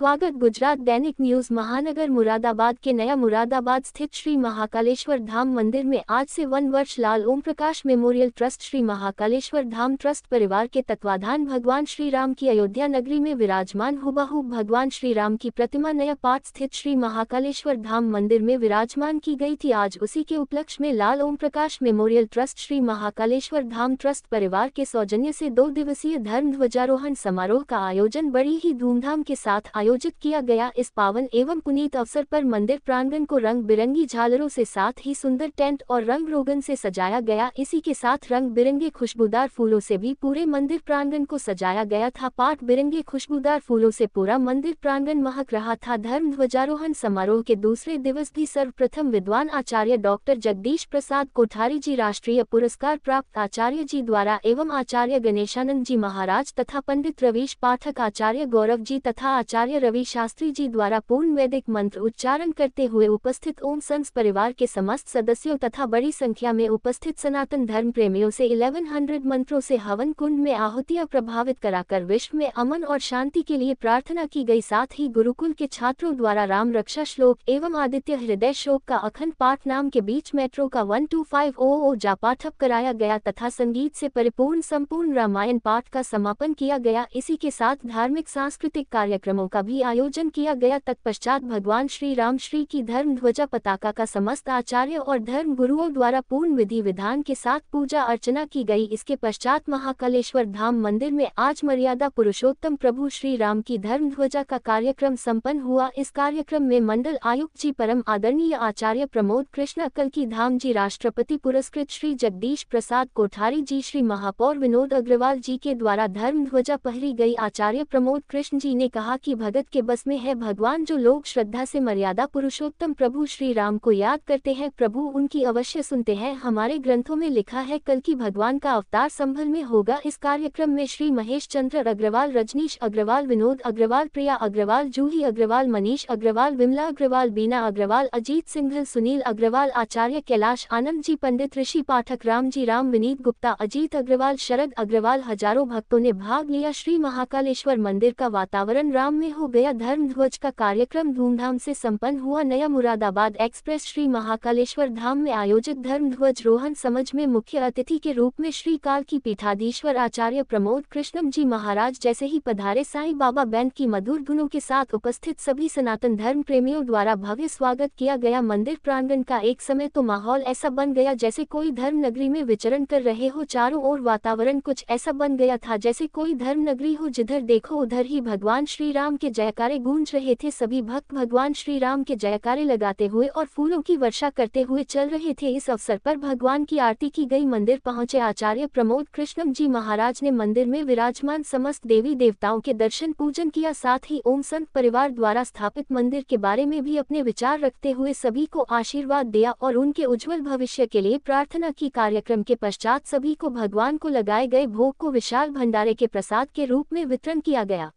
स्वागत। गुजरात दैनिक न्यूज महानगर मुरादाबाद के नया मुरादाबाद स्थित श्री महाकालेश्वर धाम मंदिर में आज से 1 वर्ष लाल ओम प्रकाश मेमोरियल ट्रस्ट श्री महाकालेश्वर धाम ट्रस्ट परिवार के तत्वाधान भगवान श्री राम की अयोध्या नगरी में विराजमान हुबहू भगवान श्री राम की प्रतिमा नया पाठ स्थित श्री महाकालेश्वर धाम मंदिर में विराजमान की गई थी। आज उसी के उपलक्ष्य में लाल ओम प्रकाश मेमोरियल ट्रस्ट श्री महाकालेश्वर धाम ट्रस्ट परिवार के सौजन्य से 2 दिवसीय धर्म ध्वजारोहण समारोह का आयोजन बड़ी ही धूमधाम के साथ आयोजित किया गया। इस पावन एवं पुनीत अवसर पर मंदिर प्रांगण को रंग बिरंगी झालरों से साथ ही सुंदर टेंट और रंग रोगन से सजाया गया। इसी के साथ रंग बिरंगे खुशबूदार फूलों से भी पूरे मंदिर प्रांगण को सजाया गया था। पाठ बिरंगे खुशबूदार फूलों से पूरा मंदिर प्रांगण महक रहा था। धर्म ध्वजारोहण समारोह के दूसरे दिवस भी सर्वप्रथम विद्वान आचार्य डॉक्टर जगदीश प्रसाद कोठारी जी, राष्ट्रीय पुरस्कार प्राप्त आचार्य जी द्वारा एवं आचार्य गणेशानंद जी महाराज तथा पंडित रवीश पाठक, आचार्य गौरव जी तथा आचार्य रवि शास्त्री जी द्वारा पूर्ण वैदिक मंत्र उच्चारण करते हुए उपस्थित ओम संस परिवार के समस्त सदस्यों तथा बड़ी संख्या में उपस्थित सनातन धर्म प्रेमियों से 1100 मंत्रों से हवन कुंड में आहुतियां प्रभावित कराकर विश्व में अमन और शांति के लिए प्रार्थना की गई। साथ ही गुरुकुल के छात्रों द्वारा राम रक्षा श्लोक एवं आदित्य हृदय शोक का अखंड पाठ नाम के बीच मेट्रो का 12500 जापाठ कराया गया तथा संगीत से परिपूर्ण संपूर्ण रामायण पाठ का समापन किया गया। इसी के साथ धार्मिक सांस्कृतिक कार्यक्रमों का भी आयोजन किया गया। तत्पश्चात भगवान श्री राम श्री की धर्म ध्वजा पताका का समस्त आचार्य और धर्म गुरुओं द्वारा पूर्ण विधि विधान के साथ पूजा अर्चना की गई। इसके पश्चात महाकालेश्वर धाम मंदिर में आज मर्यादा पुरुषोत्तम प्रभु श्री राम की धर्म ध्वजा का कार्यक्रम संपन्न हुआ। इस कार्यक्रम में मंडल आयुक्त जी, परम आदरणीय आचार्य प्रमोद कृष्ण कल्की धाम जी, राष्ट्रपति पुरस्कृत श्री जगदीश प्रसाद कोठारी जी, श्री महापौर विनोद अग्रवाल जी के द्वारा धर्म ध्वजा पहरी गई। आचार्य प्रमोद कृष्ण जी ने कहा कि भगत के बस में है भगवान। जो लोग श्रद्धा से मर्यादा पुरुषोत्तम प्रभु श्री राम को याद करते हैं, प्रभु उनकी अवश्य सुनते हैं। हमारे ग्रंथों में लिखा है कल्की भगवान का अवतार संभल में होगा। इस कार्यक्रम में श्री महेश चंद्र अग्रवाल, रजनीश अग्रवाल, विनोद अग्रवाल, प्रिया अग्रवाल, जूही अग्रवाल, मनीष अग्रवाल, विमला अग्रवाल, बीना अग्रवाल, अजीत सिंघल, सुनील अग्रवाल, आचार्य कैलाश आनंद जी, पंडित ऋषि पाठक, राम जी राम, विनीत गुप्ता, अजीत अग्रवाल, शरद अग्रवाल, हजारों भक्तों ने भाग लिया। श्री महाकालेश्वर मंदिर का वातावरण राम में हो गया। धर्म ध्वज का कार्यक्रम धूमधाम से संपन्न हुआ। नया मुरादाबाद एक्सप्रेस श्री महाकालेश्वर धाम में आयोजित धर्म ध्वज रोहण समझ में मुख्य अतिथि के रूप में श्री काल की पीठाधीश्वर आचार्य प्रमोद कृष्णम जी महाराज जैसे ही पधारे। साईं बाबा बैंड की मधुर धुनों के साथ उपस्थित सभी सनातन धर्म प्रेमियों द्वारा भव्य स्वागत किया गया। मंदिर प्रांगण का एक समय तो माहौल ऐसा बन गया जैसे कोई धर्म नगरी में विचरण कर रहे हो। चारों ओर वातावरण कुछ ऐसा बन गया था जैसे कोई धर्म नगरी हो, जिधर देखो उधर ही भगवान श्री राम के जयकारे गूंज रहे थे। सभी भक्त भगवान श्री राम के जयकारे लगाते हुए और फूलों की वर्षा करते हुए चल रहे थे। इस अवसर पर भगवान की आरती की गई। मंदिर पहुंचे आचार्य प्रमोद कृष्णम जी महाराज ने मंदिर में विराजमान समस्त देवी देवताओं के दर्शन पूजन किया। साथ ही ओम संत परिवार द्वारा स्थापित मंदिर के बारे में भी अपने विचार रखते हुए सभी को आशीर्वाद दिया और उनके उज्जवल भविष्य के लिए प्रार्थना की। कार्यक्रम के पश्चात सभी को भगवान को लगाए गए भोग को विशाल भंडारे के प्रसाद के रूप में वितरण किया गया।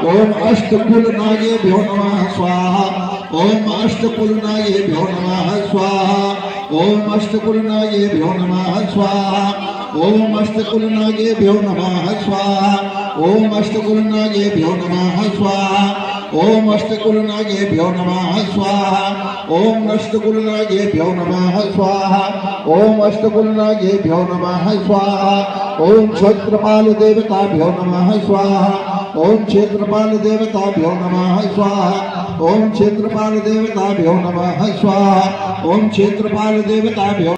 ओम अष्टकुलनायेभ्यो नमः स्वाहा। ओम अष्टकुलनायेभ्यो नमः स्वाहा। ओम अष्टकुलनायेभ्यो नमः स्वाहा। ओम अष्टकुलनायेभ्यो नमः स्वाहा। ओम अष्टकुलनायेभ्यो नमः स्वाहा। ओम अष्टकुलनागेभ्यो नमः स्वाहा ओम अष्टकुलनागेभ्यो नमः स्वाहा ओम अष्टकुलनागेभ्यो नमः स्वाहा ओम क्षेत्रपाल देवताभ्यो नमः स्वाहा ओम क्षेत्रपाल देवताभ्यो नमः स्वाहा ओम क्षेत्रपाल देवताभ्यो नमः स्वाहा ओम क्षेत्रपाल देवताभ्यो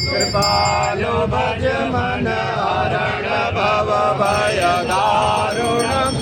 कृपालो भज मन हरण भव भय दारुणम्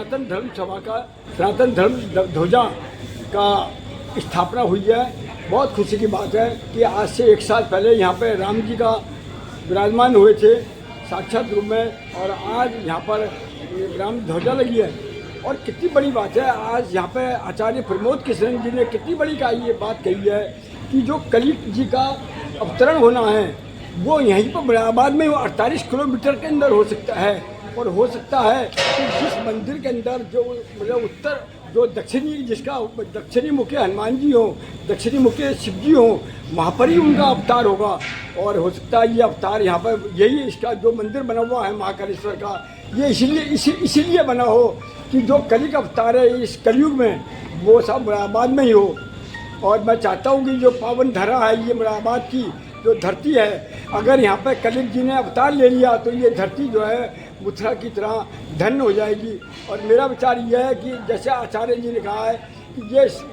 सनातन धर्म सभा का सनातन धर्म ध्वजा का स्थापना हुई है। बहुत खुशी की बात है कि आज से 1 साल पहले यहाँ पे राम जी का विराजमान हुए थे साक्षात रूप में, और आज यहाँ पर राम ध्वजा लगी है। और कितनी बड़ी बात है, आज यहाँ पे आचार्य प्रमोद कृष्ण जी ने कितनी बड़ी ये बात कही है कि जो कली जी का अवतरण होना है वो यहीं पर मुरादाबाद में 48 किलोमीटर के अंदर हो सकता है। और हो सकता है कि जिस मंदिर के अंदर जो मतलब उत्तर जो दक्षिणी जिसका दक्षिणी मुखी हनुमान जी हो, दक्षिणी मुखी शिव जी हो, वहाँ पर ही उनका अवतार होगा। और हो सकता है ये अवतार यहाँ पर यही इसका जो मंदिर बना हुआ है महाकालेश्वर का, ये इसीलिए बना हो कि जो कली का अवतार है इस कलयुग में वो सब मुरादाबाद में ही हो। और मैं चाहता हूँ कि जो पावन धरा है ये मुरादाबाद की जो धरती है, अगर यहाँ पर कलिक जी ने अवतार ले लिया तो ये धरती जो है मथुरा की तरह धन्य हो जाएगी। और मेरा विचार यह है कि जैसे आचार्य जी ने कहा है कि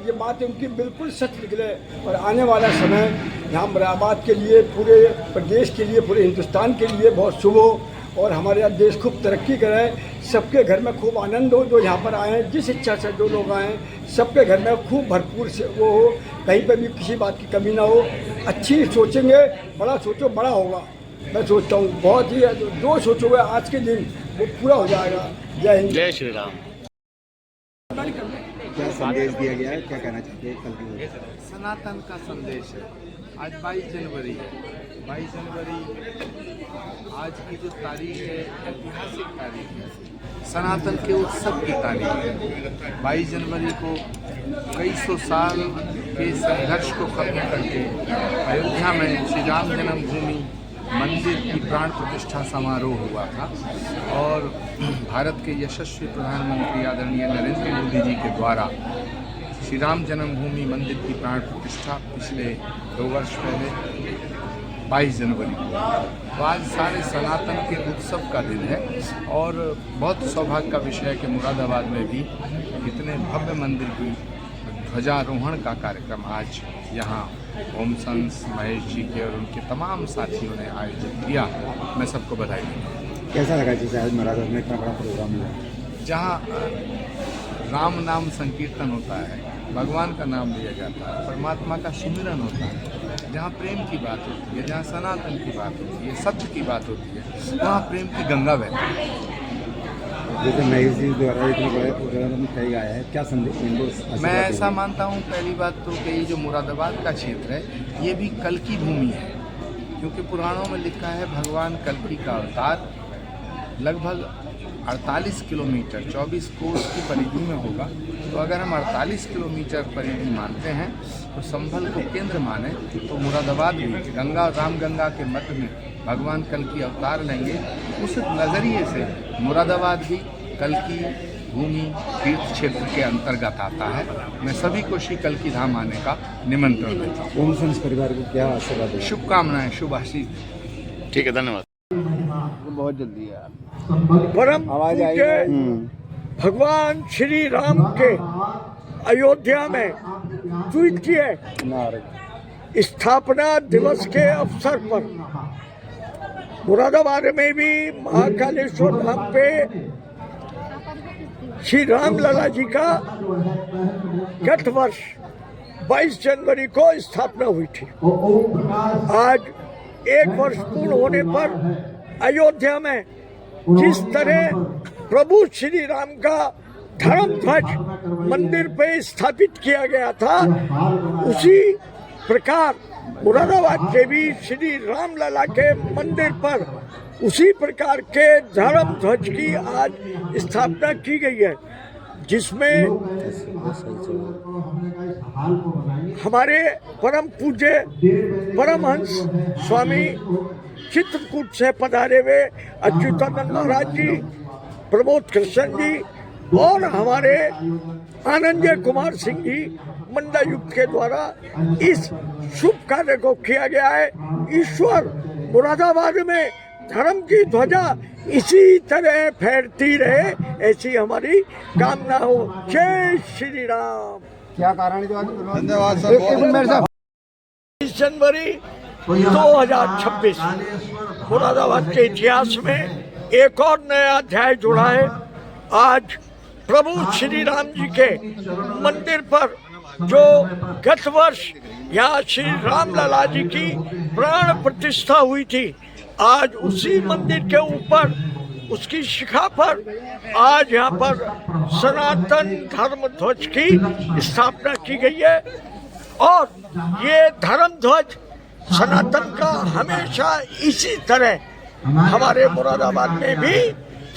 ये बात उनकी बिल्कुल सच निकले, और आने वाला समय यहाँ मुरादाबाद के लिए, पूरे प्रदेश के लिए, पूरे हिंदुस्तान के लिए बहुत शुभ हो, और हमारे यहाँ देश खूब तरक्की करे, सबके घर में खूब आनंद हो। जो यहाँ पर आए हैं, जिस इच्छा से जो लोग आए हैं, सबके घर में खूब भरपूर से वो हो, कहीं पे भी किसी बात की कमी ना हो। अच्छी सोचेंगे, बड़ा सोचो बड़ा होगा। मैं सोचता हूँ बहुत ही जो सोचोगे आज के दिन वो पूरा हो जाएगा। जय हिंद, जय श्री राम। क्या संदेश दिया गया है, क्या कहना चाहते हैं? कल की सनातन का संदेश है। आज 22 जनवरी है। 22 जनवरी आज की जो तारीख है ऐतिहासिक तारीख है, सनातन के उत्सव की तारीख है। 22 जनवरी को कई सौ साल के संघर्ष को खत्म करके अयोध्या में श्री राम जन्मभूमि मंदिर की प्राण प्रतिष्ठा समारोह हुआ था, और भारत के यशस्वी प्रधानमंत्री आदरणीय नरेंद्र मोदी जी के द्वारा श्री राम जन्मभूमि मंदिर की प्राण प्रतिष्ठा पिछले 2 वर्ष पहले 22 जनवरी को। आज सारे सनातन के उत्सव का दिन है, और बहुत सौभाग्य का विषय है कि मुरादाबाद में भी इतने भव्य मंदिर की ध्वजारोहण का कार्यक्रम आज यहाँ ओम संस महेश जी के और उनके तमाम साथियों ने आयोजित किया। मैं सबको बधाई दूँ। कैसा लगा जैसे आज मुरादाबाद में इतना बड़ा प्रोग्राम हुआ? जहाँ राम नाम संकीर्तन होता है, भगवान का नाम लिया जाता है, परमात्मा का सुमिरन होता है, जहाँ प्रेम की बात होती है, जहाँ सनातन की बात होती है, सत्य की बात होती है, वहाँ प्रेम की गंगा बहती है। जैसे महेश जी द्वारा इतने बड़े प्रोग्राम में कही गया है, क्या संदेश? मैं ऐसा मानता हूँ, पहली बात तो कि ये जो मुरादाबाद का क्षेत्र है ये भी कल की भूमि है, क्योंकि पुराणों में लिखा है भगवान कल्कि का अवतार लगभग 48 किलोमीटर 24 कोस की परिधि में होगा। तो अगर हम 48 किलोमीटर परिधि मानते हैं तो संभल को केंद्र माने तो मुरादाबाद भी गंगा रामगंगा के मध्य में भगवान कल्कि अवतार लेंगे। उस नज़रिए से मुरादाबाद भी कल्कि भूमि तीर्थ क्षेत्र के अंतर्गत आता है। मैं सभी को श्री कल्कि धाम आने का निमंत्रण देता हूँ। ओम संस परिवार को क्या आशीर्वाद दें? शुभकामनाएं, शुभ आशीष। ठीक है, धन्यवाद। बहुत जल्दी है परम आवाज आई पूज्य भगवान श्री राम के अयोध्या में द्वितीय स्थापना दिवस के अवसर पर मुरादाबाद में भी महाकालेश्वर धाम पे श्री राम लला जी का गत वर्ष 22 जनवरी को स्थापना हुई थी। आज 1 वर्ष पूर्ण होने पर अयोध्या में जिस तरह प्रभु श्री राम का धर्म ध्वज मंदिर पे स्थापित किया गया था, उसी प्रकार मुरादाबाद के भी श्री राम लला के मंदिर पर उसी प्रकार के धर्म ध्वज की आज स्थापना की गई है, जिसमें हमारे परम पूज्य परमहंस स्वामी चित्रकूट से पधारे हुए अच्युतानंद महाराज जी, प्रमोद कृष्ण जी और हमारे आनंदजय कुमार सिंह जी मंडलायुक्त के द्वारा इस शुभ कार्य को किया गया है। ईश्वर मुरादाबाद में धर्म की ध्वजा इसी तरह फैलती रहे, ऐसी हमारी कामना हो। जय श्री राम। क्या कारण है? धन्यवाद सर। 22 जनवरी 2026 मुरादाबाद के इतिहास में एक और नया अध्याय जुड़ा है। आज प्रभु श्री राम जी के मंदिर पर जो गत वर्ष यहाँ श्री रामलला जी की प्राण प्रतिष्ठा हुई थी, आज उसी मंदिर के ऊपर उसकी शिखा पर आज यहाँ पर सनातन धर्म ध्वज की स्थापना की गई है। और ये धर्म ध्वज सनातन का हमेशा इसी तरह हमारे मुरादाबाद में भी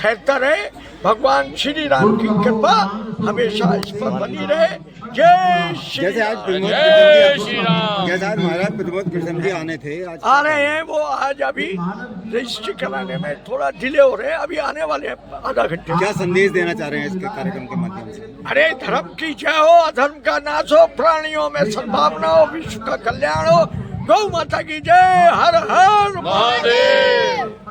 फैलता रहे। भगवान श्री राम की कृपा हमेशा इस पर बनी रहे। जय श्री जैसे आज राम। जैसे आज महाराज प्रमोद कृष्ण जी आने थे, आज आ रहे हैं। वो आज अभी रजिस्ट्री कराने में थोड़ा डिले हो रहे हैं, अभी आने वाले हैं आधा घंटे में। क्या संदेश देना चाह रहे हैं इसके कार्यक्रम के माध्यम से? अरे धर्म की जय हो, अधर्म का नाश हो, प्राणियों में सद्भावना हो, विश्व का कल्याण हो। गौ माता की जय। हर हर महादेव।